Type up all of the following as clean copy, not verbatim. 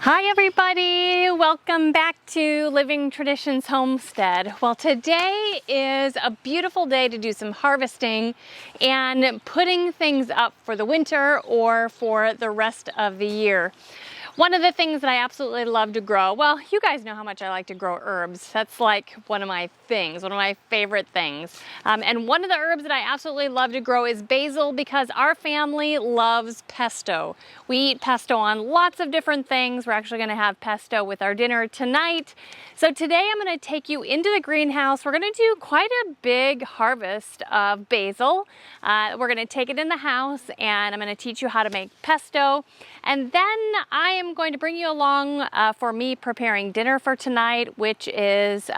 Hi everybody, welcome back to Living Traditions Homestead. Well, today is a beautiful day to do some harvesting and putting things up for the winter or for the rest of the year. One of the things that I absolutely love to grow, well, you guys know how much I like to grow herbs. That's like one of my things, one of my favorite things. And one of the herbs that I absolutely love to grow is basil because our family loves pesto. We eat pesto on lots of different things. We're actually gonna have pesto with our dinner tonight. So today I'm gonna take you into the greenhouse. We're gonna do quite a big harvest of basil. We're gonna take it in the house and I'm gonna teach you how to make pesto. And then I am going to bring you along for me preparing dinner for tonight, which is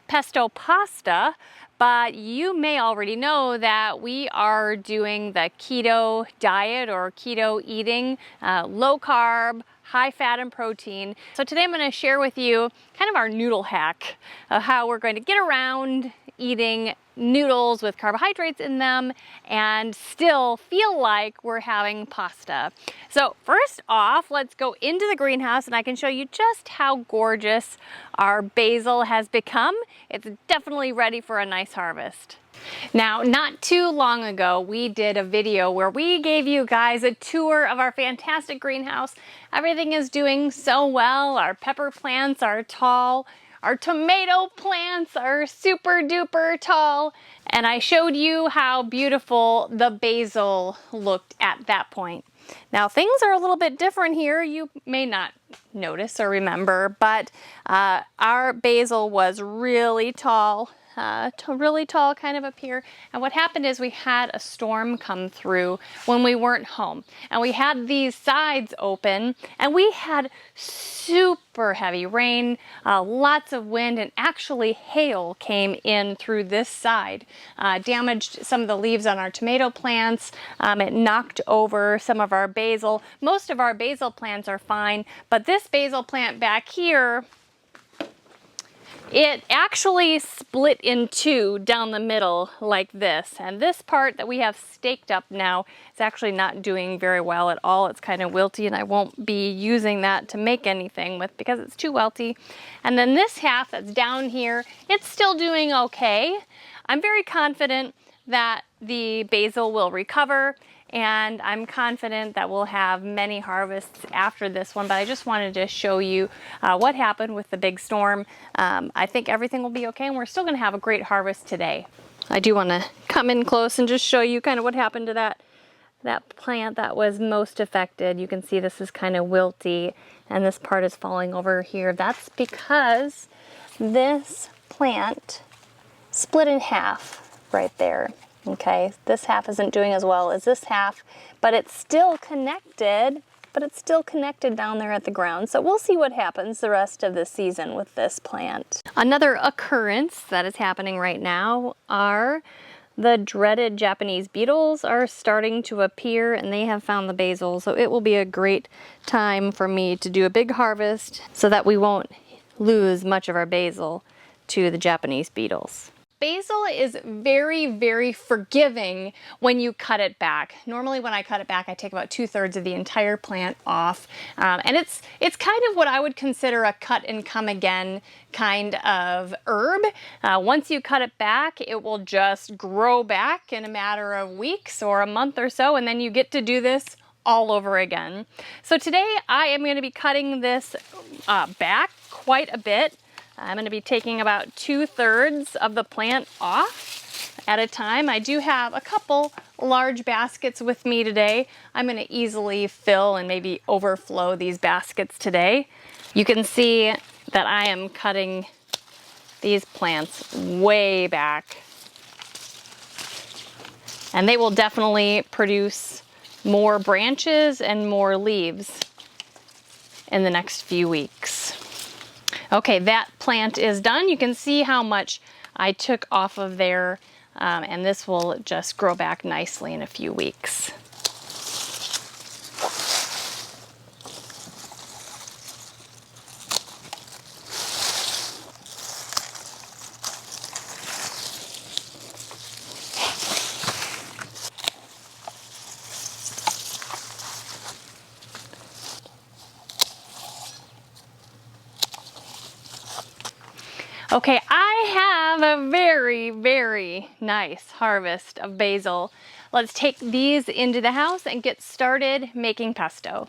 pesto pasta. But you may already know that we are doing the keto diet or keto eating, low carb, high fat and protein. So today I'm going to share with you kind of our noodle hack of how we're going to get around eating noodles with carbohydrates in them and still feel like we're having pasta. So first off, let's go into the greenhouse and I can show you just how gorgeous our basil has become. It's definitely ready for a nice harvest. Now, not too long ago, we did a video where we gave you guys a tour of our fantastic greenhouse. Everything is doing so well. Our pepper plants are tall. Our tomato plants are super duper tall. And I showed you how beautiful the basil looked at that point. Now things are a little bit different here. You may not notice or remember, but our basil was really tall. Really tall kind of up here. And what happened is we had a storm come through when we weren't home. And we had these sides open and we had super heavy rain, lots of wind, and actually hail came in through this side. Damaged some of the leaves on our tomato plants. It knocked over some of our basil. Most of our basil plants are fine, but this basil plant back here, it actually split in two down the middle like this. And this part that we have staked up now is actually not doing very well at all. It's kind of wilty and I won't be using that to make anything with because it's too wilty. And then this half that's down here, it's still doing okay. I'm very confident that the basil will recover and I'm confident that we'll have many harvests after this one, but I just wanted to show you what happened with the big storm. I think everything will be okay and we're still gonna have a great harvest today. I do wanna come in close and just show you kind of what happened to that plant that was most affected. You can see this is kind of wilty and this part is falling over here. That's because this plant split in half right there. Okay, this half isn't doing as well as this half, but it's still connected, down there at the ground. So we'll see what happens the rest of the season with this plant. Another occurrence that is happening right now are the dreaded Japanese beetles are starting to appear and they have found the basil. So it will be a great time for me to do a big harvest so that we won't lose much of our basil to the Japanese beetles. Basil is very, very forgiving when you cut it back. Normally when I cut it back, I take about 2/3 of the entire plant off. And it's kind of what I would consider a cut and come again kind of herb. Once you cut it back, it will just grow back in a matter of weeks or a month or so, and then you get to do this all over again. So today I am going to be cutting this back quite a bit. I'm going to be taking about 2/3 of the plant off at a time. I do have a couple large baskets with me today. I'm going to easily fill and maybe overflow these baskets today. You can see that I am cutting these plants way back. And they will definitely produce more branches and more leaves in the next few weeks. Okay, that plant is done. You can see how much I took off of there, and this will just grow back nicely in a few weeks. Okay, I have a very, very nice harvest of basil. Let's take these into the house and get started making pesto.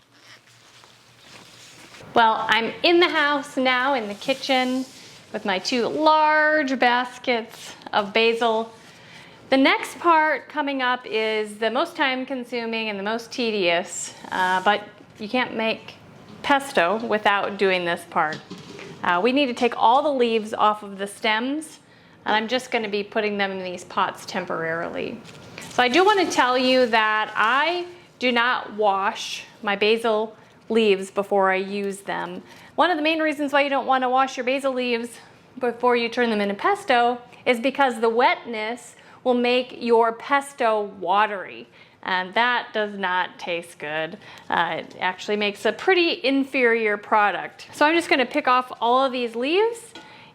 Well, I'm in the house now, in the kitchen, with my 2 large baskets of basil. The next part coming up is the most time-consuming and the most tedious, but you can't make pesto without doing this part. We need to take all the leaves off of the stems, and I'm just going to be putting them in these pots temporarily. So I do want to tell you that I do not wash my basil leaves before I use them. One of the main reasons why you don't want to wash your basil leaves before you turn them into pesto is because the wetness will make your pesto watery, and that does not taste good. It actually makes a pretty inferior product. So I'm just going to pick off all of these leaves,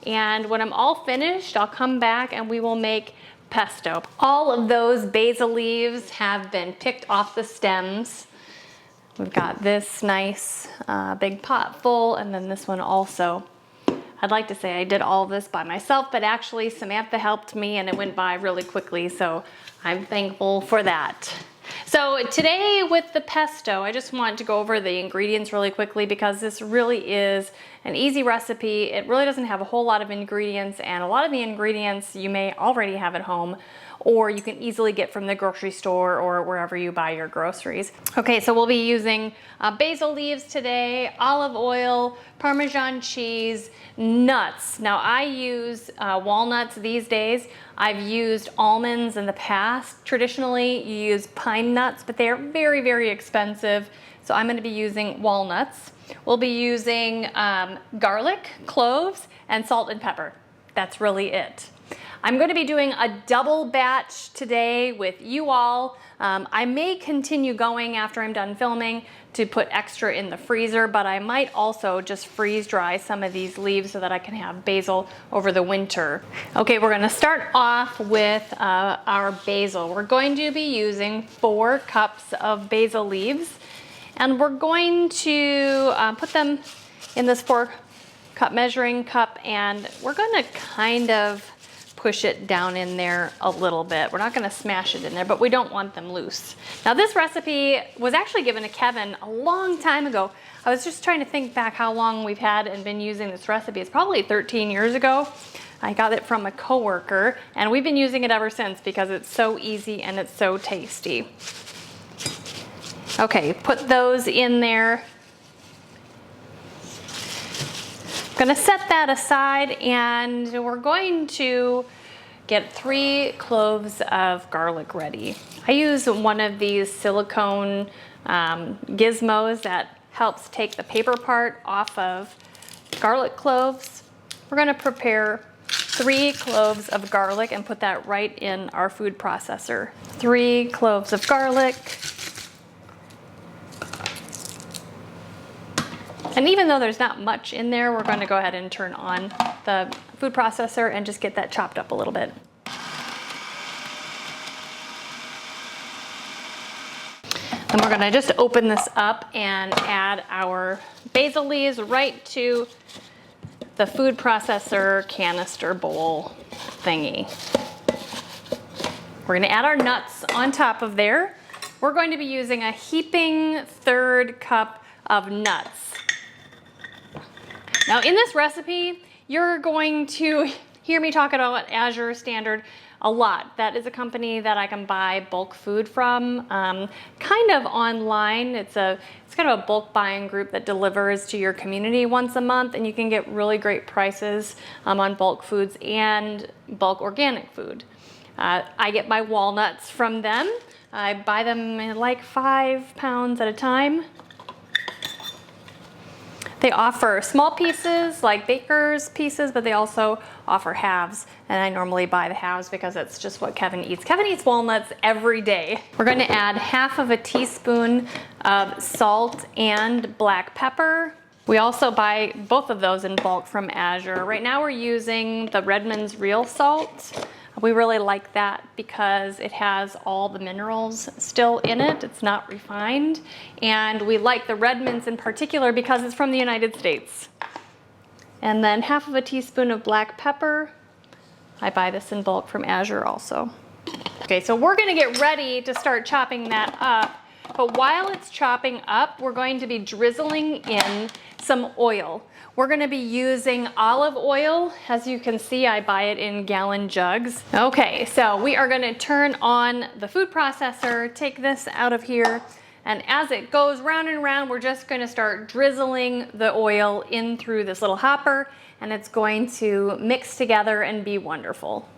and when I'm all finished, I'll come back and we will make pesto. All of those basil leaves have been picked off the stems. We've got this nice big pot full, and then this one also. I'd like to say I did all this by myself, but actually Samantha helped me and it went by really quickly, so I'm thankful for that. So today with the pesto, I just want to go over the ingredients really quickly because this really is an easy recipe. It really doesn't have a whole lot of ingredients, and a lot of the ingredients you may already have at home, or you can easily get from the grocery store or wherever you buy your groceries. Okay, so we'll be using basil leaves today, olive oil, Parmesan cheese, nuts. Now I use walnuts these days. I've used almonds in the past. Traditionally, you use pine nuts, but they are very, very expensive. So I'm going to be using walnuts. We'll be using garlic, cloves, and salt and pepper. That's really it. I'm going to be doing a double batch today with you all. I may continue going after I'm done filming to put extra in the freezer, but I might also just freeze dry some of these leaves so that I can have basil over the winter. Okay, we're going to start off with our basil. We're going to be using 4 cups of basil leaves, and we're going to put them in this 4-cup measuring cup, and we're going to kind of push it down in there a little bit. We're not going to smash it in there, but we don't want them loose. Now this recipe was actually given to Kevin a long time ago. I was just trying to think back how long we've had and been using this recipe. It's probably 13 years ago. I got it from a coworker, and we've been using it ever since because it's so easy and it's so tasty. Okay, put those in there. I'm going to set that aside, and we're going to get 3 cloves of garlic ready. I use one of these silicone gizmos that helps take the paper part off of garlic cloves. We're going to prepare 3 cloves of garlic and put that right in our food processor. 3 cloves of garlic. And even though there's not much in there, we're going to go ahead and turn on the food processor and just get that chopped up a little bit. And we're going to just open this up and add our basil leaves right to the food processor canister bowl thingy. We're going to add our nuts on top of there. We're going to be using a heaping 1/3 cup of nuts. Now in this recipe, you're going to hear me talk about Azure Standard a lot. That is a company that I can buy bulk food from, kind of online. It's kind of a bulk buying group that delivers to your community once a month, and you can get really great prices on bulk foods and bulk organic food. I get my walnuts from them. I buy them in like 5 pounds at a time. They offer small pieces like baker's pieces, but they also offer halves, and I normally buy the halves because that's just what Kevin eats. Kevin eats walnuts every day. We're going to add 1/2 teaspoon of salt and black pepper. We also buy both of those in bulk from Azure. Right now we're using the Redmond's Real Salt. We really like that because it has all the minerals still in it. It's not refined. And we like the Redmond's in particular because it's from the United States. And then half of a teaspoon of black pepper. I buy this in bulk from Azure also. Okay, so we're gonna get ready to start chopping that up. But while it's chopping up, we're going to be drizzling in some oil. We're gonna be using olive oil. As you can see, I buy it in gallon jugs. Okay, so we are gonna turn on the food processor, take this out of here, and as it goes round and round, we're just gonna start drizzling the oil in through this little hopper, and it's going to mix together and be wonderful.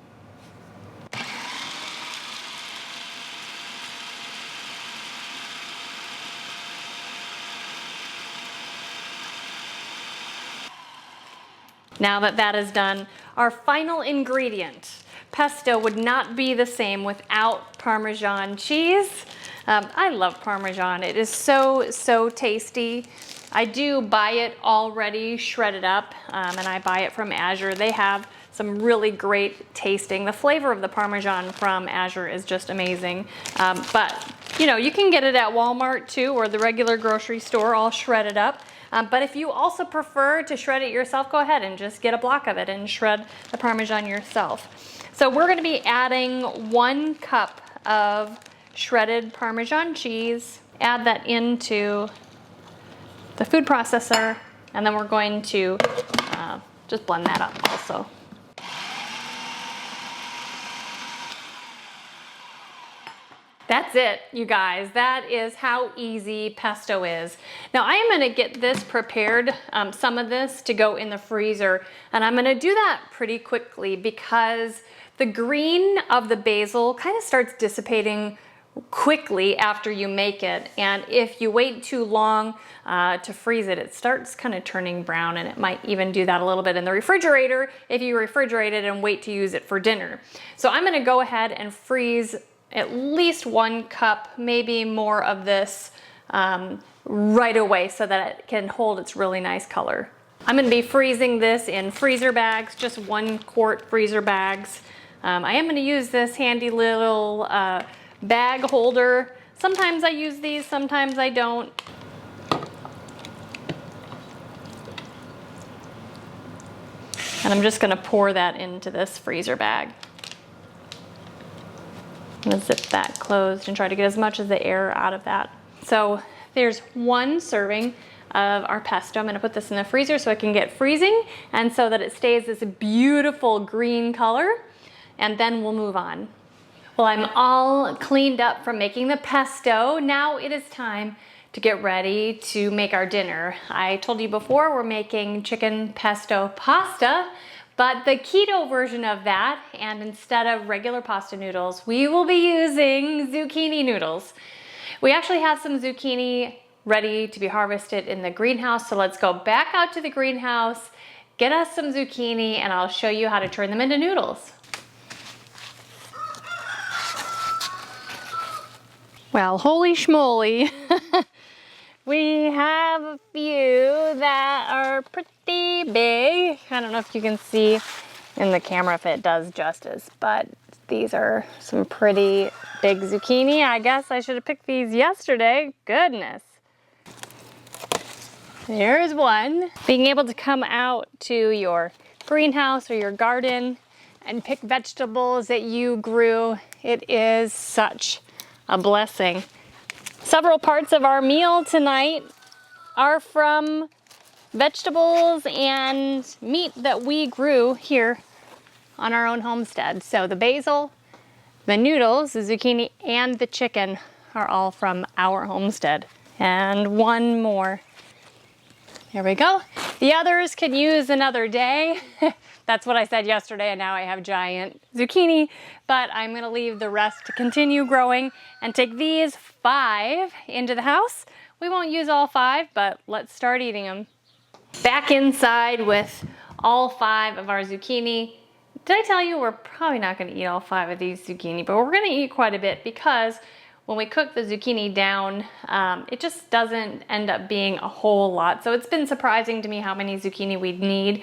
Now that that is done, our final ingredient, pesto, would not be the same without Parmesan cheese. I love Parmesan. It is so tasty. I do buy it already shredded up, and I buy it from Azure. They have some really great tasting. The flavor of the Parmesan from Azure is just amazing. But you know, you can get it at Walmart too, or the regular grocery store, all shredded up. But if you also prefer to shred it yourself, go ahead and just get a block of it and shred the Parmesan yourself. So we're gonna be adding 1 cup of shredded Parmesan cheese. Add that into the food processor, and then we're going to just blend that up also. That's it, you guys. That is how easy pesto is. Now I am gonna get this prepared, some of this to go in the freezer, and I'm gonna do that pretty quickly because the green of the basil kind of starts dissipating quickly after you make it, and if you wait too long to freeze it, it starts kind of turning brown, and it might even do that a little bit in the refrigerator if you refrigerate it and wait to use it for dinner. So I'm gonna go ahead and freeze at least 1 cup, maybe more of this right away so that it can hold its really nice color. I'm gonna be freezing this in freezer bags, just 1 quart freezer bags. I am gonna use this handy little bag holder. Sometimes I use these, sometimes I don't. And I'm just gonna pour that into this freezer bag. I'm gonna zip that closed and try to get as much of the air out of that. So there's 1 serving of our pesto. I'm gonna put this in the freezer so it can get freezing and so that it stays this beautiful green color, and then we'll move on. Well, I'm all cleaned up from making the pesto. Now it is time to get ready to make our dinner. I told you before we're making chicken pesto pasta, but the keto version of that, and instead of regular pasta noodles, we will be using zucchini noodles. We actually have some zucchini ready to be harvested in the greenhouse, so let's go back out to the greenhouse, get us some zucchini, and I'll show you how to turn them into noodles. Well, holy schmoly. We have a few that are pretty big. I don't know if you can see in the camera if it does justice, but these are some pretty big zucchini. I guess I should have picked these yesterday. Goodness. There's one. Being able to come out to your greenhouse or your garden and pick vegetables that you grew, it is such a blessing. Several parts of our meal tonight are from vegetables and meat that we grew here on our own homestead. So the basil, the noodles, the zucchini, and the chicken are all from our homestead. And 1 more. There we go. The others could use another day. That's what I said yesterday, and now I have giant zucchini, but I'm gonna leave the rest to continue growing and take these 5 into the house. We won't use all 5, but let's start eating them. Back inside with all 5 of our zucchini. Did I tell you we're probably not gonna eat all 5 of these zucchini, but we're gonna eat quite a bit because when we cook the zucchini down, it just doesn't end up being a whole lot. So it's been surprising to me how many zucchini we'd need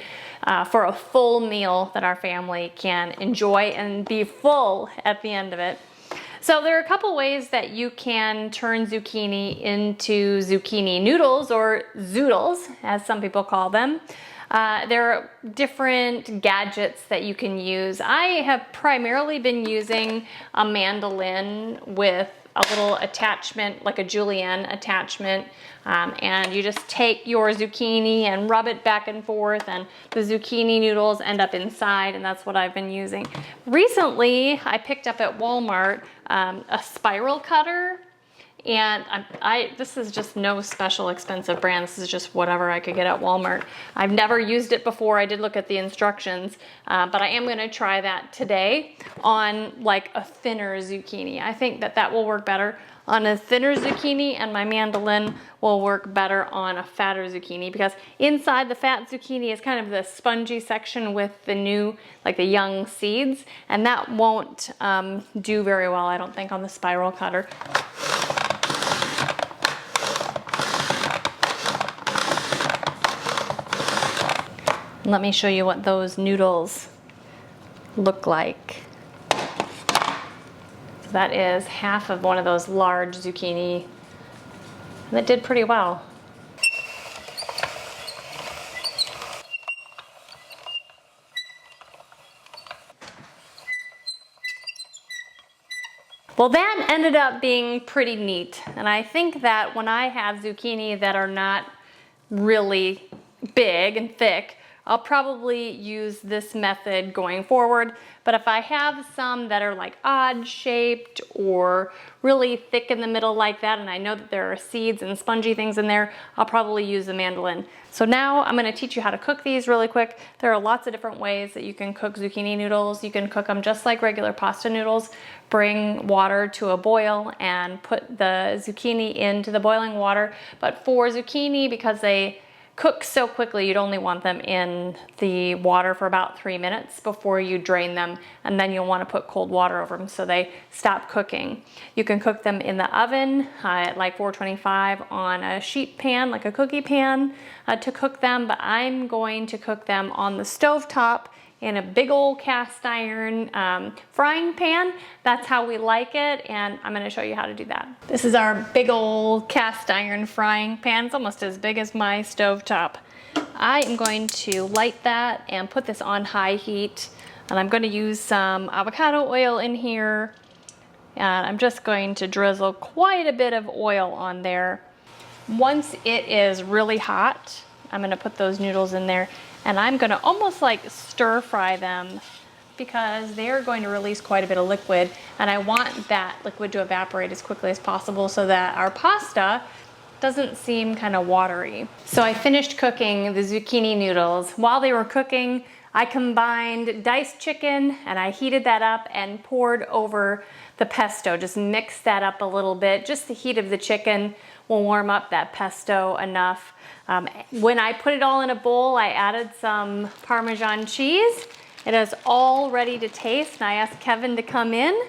for a full meal that our family can enjoy and be full at the end of it. So there are a couple ways that you can turn zucchini into zucchini noodles, or zoodles, as some people call them. There are different gadgets that you can use. I have primarily been using a mandolin with a little attachment, like a julienne attachment, and you just take your zucchini and rub it back and forth, and the zucchini noodles end up inside, and that's what I've been using. Recently, I picked up at Walmart a spiral cutter, and this is just no special expensive brand. This is just whatever I could get at Walmart. I've never used it before. I did look at the instructions, but I am gonna try that today on like a thinner zucchini. I think that will work better on a thinner zucchini, and my mandolin will work better on a fatter zucchini, because inside the fat zucchini is kind of the spongy section with the new, like the young seeds, and that won't do very well, I don't think, on the spiral cutter. Let me show you what those noodles look like. That is half of one of those large zucchini. And that did pretty well. Well, that ended up being pretty neat. And I think that when I have zucchini that are not really big and thick, I'll probably use this method going forward. But if I have some that are like odd shaped or really thick in the middle like that, and I know that there are seeds and spongy things in there, I'll probably use the mandolin. So now I'm gonna teach you how to cook these really quick. There are lots of different ways that you can cook zucchini noodles. You can cook them just like regular pasta noodles. Bring water to a boil and put the zucchini into the boiling water. But for zucchini, because they cook so quickly, you'd only want them in the water for about 3 minutes before you drain them, and then you'll want to put cold water over them so they stop cooking. You can cook them in the oven at like 425 on a sheet pan, like a cookie pan, to cook them, but I'm going to cook them on the stovetop in a big old cast iron frying pan. That's how we like it, and I'm gonna show you how to do that. This is our big old cast iron frying pan. It's almost as big as my stovetop. I am going to light that and put this on high heat, and I'm gonna use some avocado oil in here, and I'm just going to drizzle quite a bit of oil on there. Once it is really hot, I'm gonna put those noodles in there, and I'm gonna almost like stir fry them, because they're going to release quite a bit of liquid, and I want that liquid to evaporate as quickly as possible so that our pasta doesn't seem kind of watery. So I finished cooking the zucchini noodles. While they were cooking, I combined diced chicken and I heated that up and poured over the pesto. Just mix that up a little bit. Just the heat of the chicken will warm up that pesto enough. When I put it all in a bowl, I added some Parmesan cheese. It is all ready to taste, and I asked Kevin to come in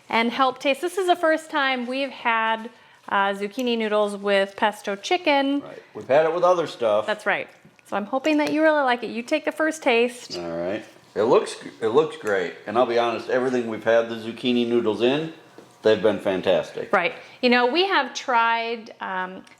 and help taste. This is the first time we've had zucchini noodles with pesto chicken. Right. We've had it with other stuff. That's right. So I'm hoping that you really like it. You take the first taste. All right. It looks great, and I'll be honest, everything we've had the zucchini noodles in, they've been fantastic. Right. You know, we have tried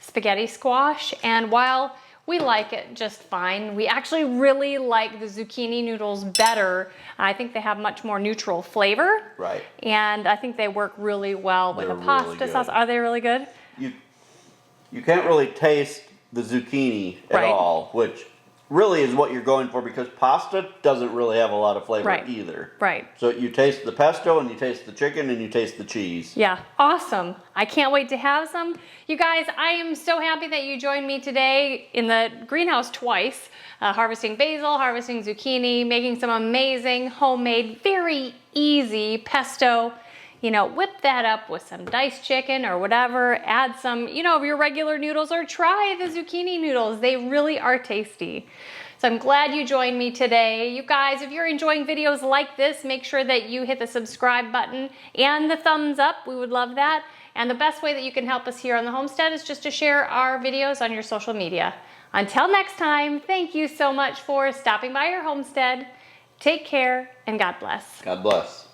spaghetti squash, and while we like it just fine, we actually really like the zucchini noodles better. I think they have much more neutral flavor. Right. And I think they work really well with a pasta sauce. Are they really good? You can't really taste the zucchini at all, which really is what you're going for, because pasta doesn't really have a lot of flavor either. Right. So you taste the pesto, and you taste the chicken, and you taste the cheese. Yeah, awesome. I can't wait to have some. You guys, I am so happy that you joined me today in the greenhouse twice, harvesting basil, harvesting zucchini, making some amazing homemade, very easy pesto. You know, whip that up with some diced chicken or whatever, add some, you know, of your regular noodles, or try the zucchini noodles. They really are tasty. So I'm glad you joined me today. You guys, if you're enjoying videos like this, make sure that you hit the subscribe button and the thumbs up. We would love that. And the best way that you can help us here on the homestead is just to share our videos on your social media. Until next time, thank you so much for stopping by your homestead. Take care, and God bless. God bless.